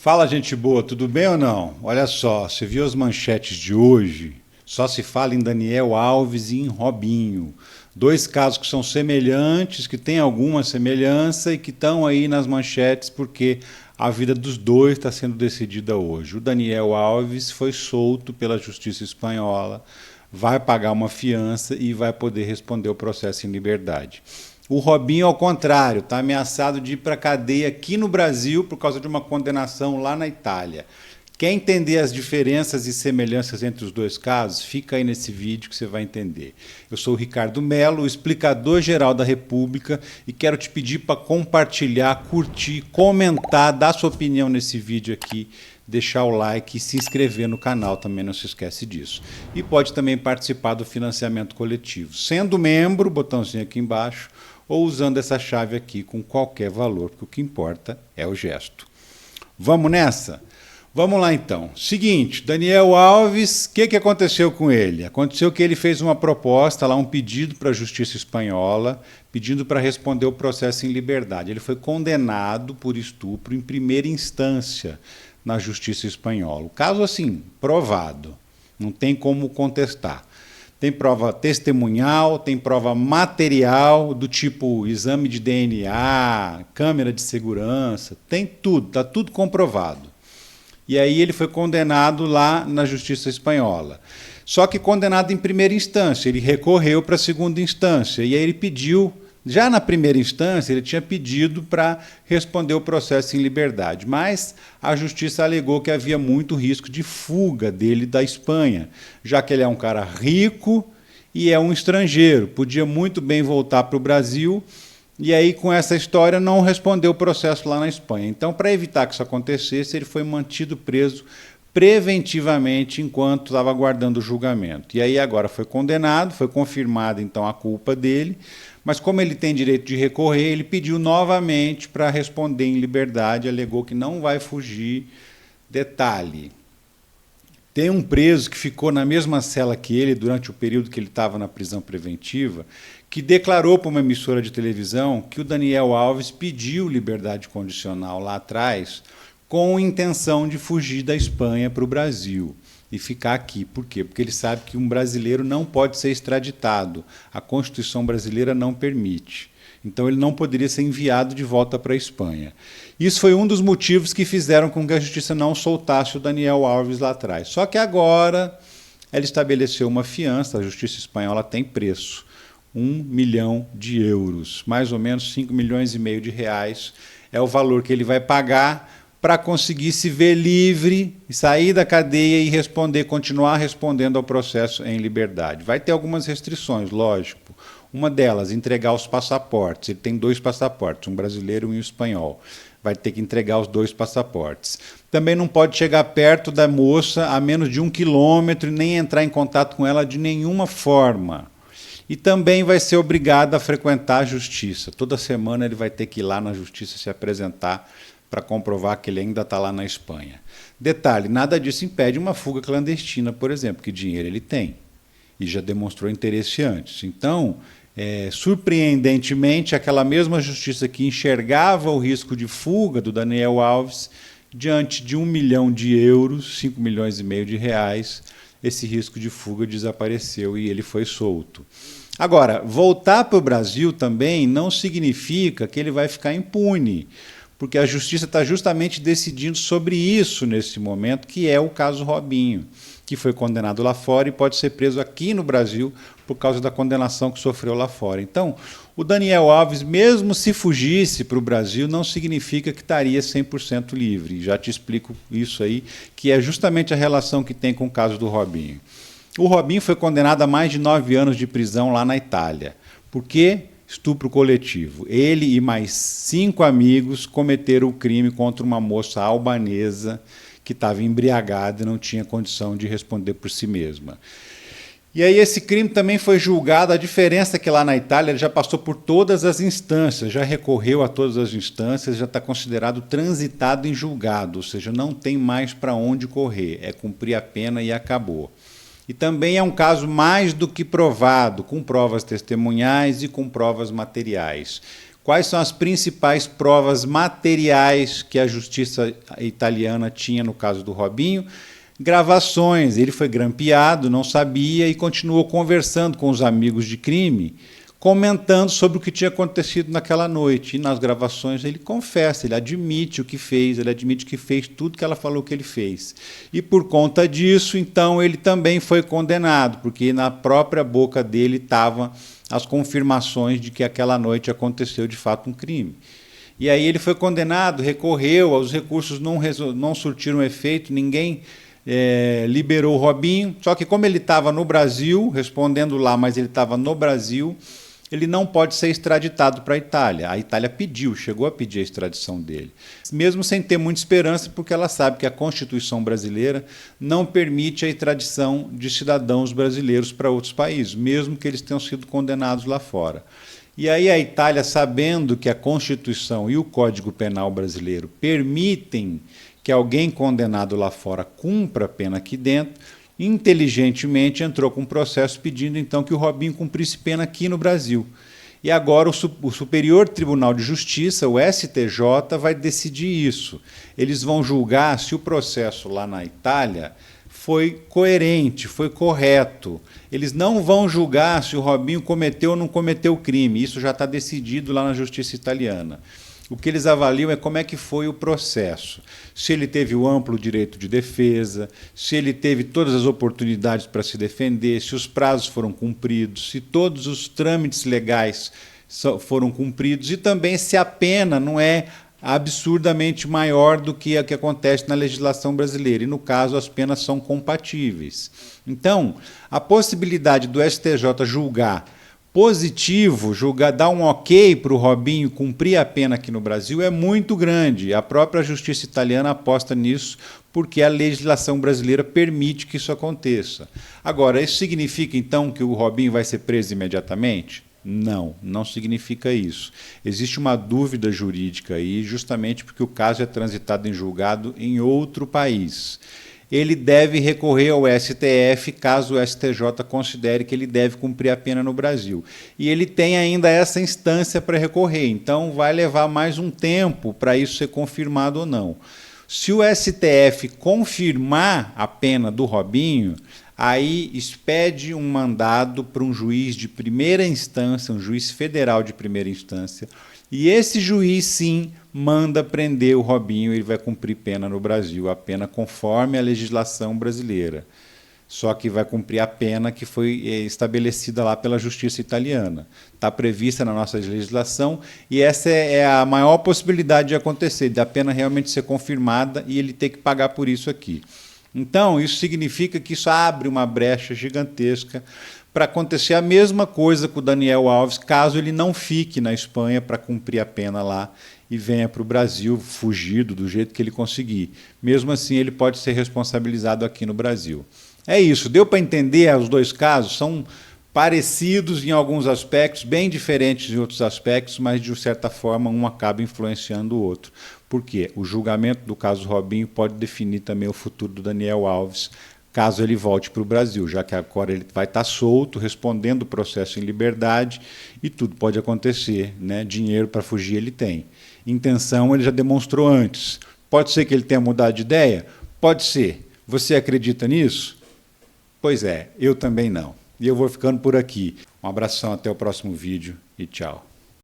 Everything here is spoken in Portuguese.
Fala, gente boa, tudo bem ou não? Olha só, você viu as manchetes de hoje? Só se fala em Daniel Alves e em Robinho. Dois casos que são semelhantes, que têm alguma semelhança e que estão aí nas manchetes porque a vida dos dois está sendo decidida hoje. O Daniel Alves foi solto pela Justiça Espanhola, vai pagar uma fiança e vai poder responder o processo em liberdade. O Robinho, ao contrário, está ameaçado de ir para a cadeia aqui no Brasil por causa de uma condenação lá na Itália. Quer entender as diferenças e semelhanças entre os dois casos? Fica aí nesse vídeo que você vai entender. Eu sou o Ricardo Mello, o explicador-geral da República, e quero te pedir para compartilhar, curtir, comentar, dar sua opinião nesse vídeo aqui, deixar o like e se inscrever no canal, também não se esquece disso. E pode também participar do financiamento coletivo, sendo membro, botãozinho aqui embaixo, ou usando essa chave aqui com qualquer valor, porque o que importa é o gesto. Vamos nessa? Vamos lá então. Seguinte, Daniel Alves, o que aconteceu com ele? Aconteceu que ele fez uma proposta, lá um pedido para a Justiça Espanhola, pedindo para responder o processo em liberdade. Ele foi condenado por estupro em primeira instância na Justiça Espanhola. O caso, assim, provado, não tem como contestar. Tem prova testemunhal, tem prova material, do tipo exame de DNA, câmera de segurança, tem tudo, está tudo comprovado. E aí ele foi condenado lá na Justiça Espanhola. Só que condenado em primeira instância, ele recorreu para a segunda instância, e aí ele pediu, já na primeira instância, ele tinha pedido para responder o processo em liberdade, mas a Justiça alegou que havia muito risco de fuga dele da Espanha, já que ele é um cara rico e é um estrangeiro, podia muito bem voltar para o Brasil, e aí com essa história não respondeu o processo lá na Espanha. Então, para evitar que isso acontecesse, ele foi mantido preso preventivamente enquanto estava aguardando o julgamento. E aí agora foi condenado, foi confirmada então a culpa dele, mas como ele tem direito de recorrer, ele pediu novamente para responder em liberdade, alegou que não vai fugir. Detalhe, tem um preso que ficou na mesma cela que ele durante o período que ele estava na prisão preventiva, que declarou para uma emissora de televisão que o Daniel Alves pediu liberdade condicional lá atrás com intenção de fugir da Espanha para o Brasil e ficar aqui. Por quê? Porque ele sabe que um brasileiro não pode ser extraditado. A Constituição brasileira não permite. Então ele não poderia ser enviado de volta para a Espanha. Isso foi um dos motivos que fizeram com que a Justiça não soltasse o Daniel Alves lá atrás. Só que agora ela estabeleceu uma fiança, a Justiça Espanhola tem preço, 1 milhão de euros, mais ou menos 5 milhões e meio de reais, é o valor que ele vai pagar para conseguir se ver livre, sair da cadeia e responder, continuar respondendo ao processo em liberdade. Vai ter algumas restrições, lógico. Uma delas, entregar os passaportes. Ele tem 2 passaportes, um brasileiro e um espanhol. Vai ter que entregar os 2 passaportes. Também não pode chegar perto da moça a menos de 1 quilômetro e nem entrar em contato com ela de nenhuma forma. E também vai ser obrigado a frequentar a justiça. Toda semana ele vai ter que ir lá na justiça se apresentar para comprovar que ele ainda está lá na Espanha. Detalhe, nada disso impede uma fuga clandestina, por exemplo, que dinheiro ele tem e já demonstrou interesse antes. Então, surpreendentemente, aquela mesma justiça que enxergava o risco de fuga do Daniel Alves, diante de 1 milhão de euros, 5 milhões e meio de reais, esse risco de fuga desapareceu e ele foi solto. Agora, voltar para o Brasil também não significa que ele vai ficar impune, porque a Justiça está justamente decidindo sobre isso nesse momento, que é o caso Robinho, que foi condenado lá fora e pode ser preso aqui no Brasil por causa da condenação que sofreu lá fora. Então, o Daniel Alves, mesmo se fugisse para o Brasil, não significa que estaria 100% livre. Já te explico isso aí, que é justamente a relação que tem com o caso do Robinho. O Robinho foi condenado a mais de 9 anos de prisão lá na Itália. Por quê? Estupro coletivo. Ele e mais 5 amigos cometeram o crime contra uma moça albanesa que estava embriagada e não tinha condição de responder por si mesma. E aí esse crime também foi julgado, a diferença é que lá na Itália ele já passou por todas as instâncias, já recorreu a todas as instâncias, já está considerado transitado em julgado, ou seja, não tem mais para onde correr, é cumprir a pena e acabou. E também é um caso mais do que provado, com provas testemunhais e com provas materiais. Quais são as principais provas materiais que a justiça italiana tinha no caso do Robinho? Gravações, ele foi grampeado, não sabia e continuou conversando com os amigos de crime, comentando sobre o que tinha acontecido naquela noite. E nas gravações ele confessa, ele admite o que fez, ele admite que fez tudo que ela falou que ele fez. E por conta disso, então, ele também foi condenado, porque na própria boca dele estavam as confirmações de que aquela noite aconteceu de fato um crime. E aí ele foi condenado, recorreu, os recursos não surtiram efeito, ninguém liberou o Robinho, só que como ele estava no Brasil, respondendo lá, mas ele estava no Brasil, ele não pode ser extraditado para a Itália. A Itália chegou a pedir a extradição dele, mesmo sem ter muita esperança, porque ela sabe que a Constituição brasileira não permite a extradição de cidadãos brasileiros para outros países, mesmo que eles tenham sido condenados lá fora. E aí a Itália, sabendo que a Constituição e o Código Penal brasileiro permitem que alguém condenado lá fora cumpra a pena aqui dentro, inteligentemente entrou com um processo pedindo então que o Robinho cumprisse pena aqui no Brasil. E agora o Superior Tribunal de Justiça, o STJ, vai decidir isso. Eles vão julgar se o processo lá na Itália foi coerente, foi correto. Eles não vão julgar se o Robinho cometeu ou não cometeu o crime. Isso já está decidido lá na Justiça italiana. O que eles avaliam é como é que foi o processo. Se ele teve o amplo direito de defesa, se ele teve todas as oportunidades para se defender, se os prazos foram cumpridos, se todos os trâmites legais foram cumpridos e também se a pena não é absurdamente maior do que a que acontece na legislação brasileira. E, no caso, as penas são compatíveis. Então, a possibilidade do STJ julgar positivo, dar um ok para o Robinho cumprir a pena aqui no Brasil é muito grande. A própria justiça italiana aposta nisso porque a legislação brasileira permite que isso aconteça. Agora, isso significa então que o Robinho vai ser preso imediatamente? Não, não significa isso. Existe uma dúvida jurídica aí, justamente porque o caso é transitado em julgado em outro país. Ele deve recorrer ao STF caso o STJ considere que ele deve cumprir a pena no Brasil. E ele tem ainda essa instância para recorrer, então vai levar mais um tempo para isso ser confirmado ou não. Se o STF confirmar a pena do Robinho, aí expede um mandado para um juiz de primeira instância, um juiz federal de primeira instância, e esse juiz, sim, manda prender o Robinho, ele vai cumprir pena no Brasil, a pena conforme a legislação brasileira. Só que vai cumprir a pena que foi estabelecida lá pela justiça italiana. Está prevista na nossa legislação e essa é a maior possibilidade de acontecer, da pena realmente ser confirmada e ele ter que pagar por isso aqui. Então, isso significa que isso abre uma brecha gigantesca para acontecer a mesma coisa com o Daniel Alves, caso ele não fique na Espanha para cumprir a pena lá e venha para o Brasil fugido do jeito que ele conseguir. Mesmo assim, ele pode ser responsabilizado aqui no Brasil. É isso, deu para entender os dois casos? São parecidos em alguns aspectos, bem diferentes em outros aspectos, mas de certa forma um acaba influenciando o outro. Por quê? O julgamento do caso Robinho pode definir também o futuro do Daniel Alves, caso ele volte para o Brasil, já que agora ele vai estar solto, respondendo o processo em liberdade, e tudo pode acontecer, né? Dinheiro para fugir ele tem. Intenção ele já demonstrou antes. Pode ser que ele tenha mudado de ideia? Pode ser. Você acredita nisso? Pois é, eu também não. E eu vou ficando por aqui. Um abração, até o próximo vídeo e tchau.